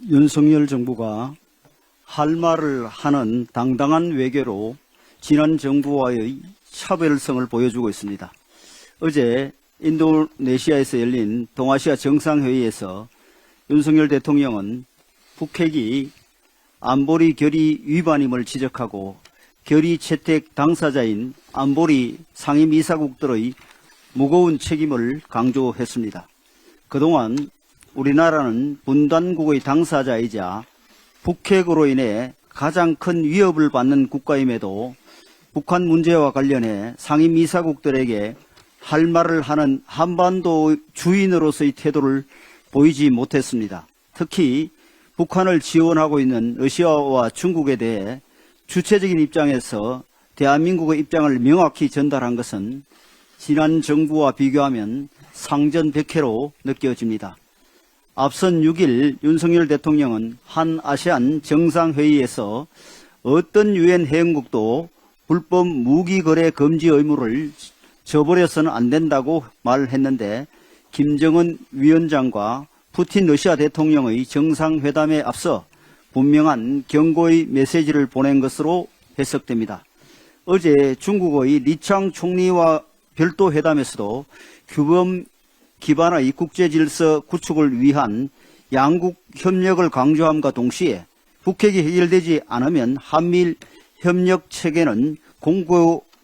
윤석열 정부가 할 말을 하는 당당한 외교로 지난 정부와의 차별성을 보여주고 있습니다. 어제 인도네시아에서 열린 동아시아 정상회의에서 윤석열 대통령은 북핵이 안보리 결의 위반임을 지적하고 결의 채택 당사자인 안보리 상임이사국들의 무거운 책임을 강조했습니다. 그동안 우리나라는 분단국의 당사자이자 북핵으로 인해 가장 큰 위협을 받는 국가임에도 북한 문제와 관련해 상임이사국들에게 할 말을 하는 한반도 주인으로서의 태도를 보이지 못했습니다. 특히 북한을 지원하고 있는 러시아와 중국에 대해 주체적인 입장에서 대한민국의 입장을 명확히 전달한 것은 지난 정부와 비교하면 상전백해로 느껴집니다. 앞선 6일 윤석열 대통령은 한 아세안 정상회의에서 어떤 유엔 회원국도 불법 무기 거래 금지 의무를 저버려서는 안 된다고 말했는데 김정은 위원장과 푸틴 러시아 대통령의 정상회담에 앞서 분명한 경고의 메시지를 보낸 것으로 해석됩니다. 어제 중국의 리창 총리와 별도 회담에서도 규범 기반의 국제질서 구축을 위한 양국 협력을 강조함과 동시에 북핵이 해결되지 않으면 한미일 협력 체계는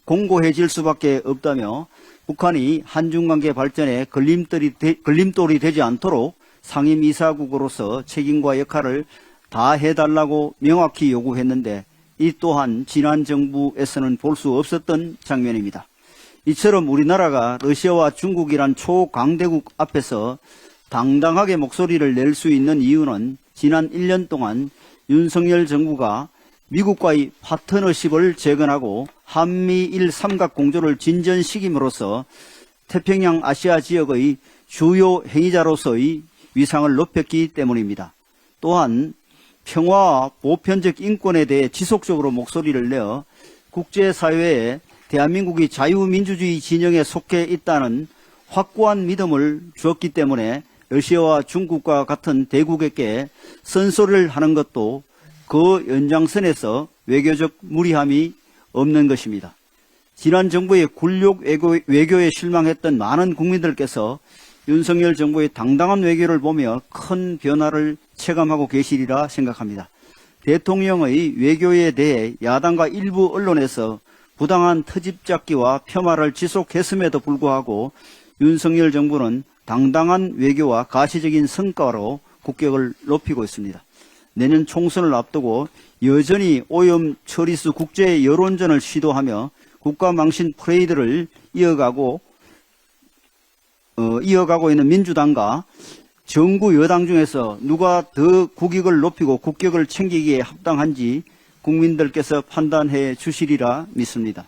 공고해질 수밖에 없다며 북한이 한중관계 발전에 걸림돌이 되지 않도록 상임이사국으로서 책임과 역할을 다해달라고 명확히 요구했는데 이 또한 지난 정부에서는 볼 수 없었던 장면입니다. 이처럼 우리나라가 러시아와 중국이란 초강대국 앞에서 당당하게 목소리를 낼 수 있는 이유는 지난 1년 동안 윤석열 정부가 미국과의 파트너십을 재건하고 한미일 삼각공조를 진전시킴으로써 태평양 아시아 지역의 주요 행위자로서의 위상을 높였기 때문입니다. 또한 평화와 보편적 인권에 대해 지속적으로 목소리를 내어 국제사회에 대한민국이 자유민주주의 진영에 속해 있다는 확고한 믿음을 주었기 때문에 러시아와 중국과 같은 대국에게 쓴소리를 하는 것도 그 연장선에서 외교적 무리함이 없는 것입니다. 지난 정부의 굴욕 외교에 실망했던 많은 국민들께서 윤석열 정부의 당당한 외교를 보며 큰 변화를 체감하고 계시리라 생각합니다. 대통령의 외교에 대해 야당과 일부 언론에서 부당한 트집잡기와 폄하를 지속했음에도 불구하고 윤석열 정부는 당당한 외교와 가시적인 성과로 국격을 높이고 있습니다. 내년 총선을 앞두고 여전히 오염 처리수 국제 여론전을 시도하며 국가망신 프레이드를 이어가고 있는 민주당과 정부 여당 중에서 누가 더 국익을 높이고 국격을 챙기기에 합당한지 국민들께서 판단해 주시리라 믿습니다.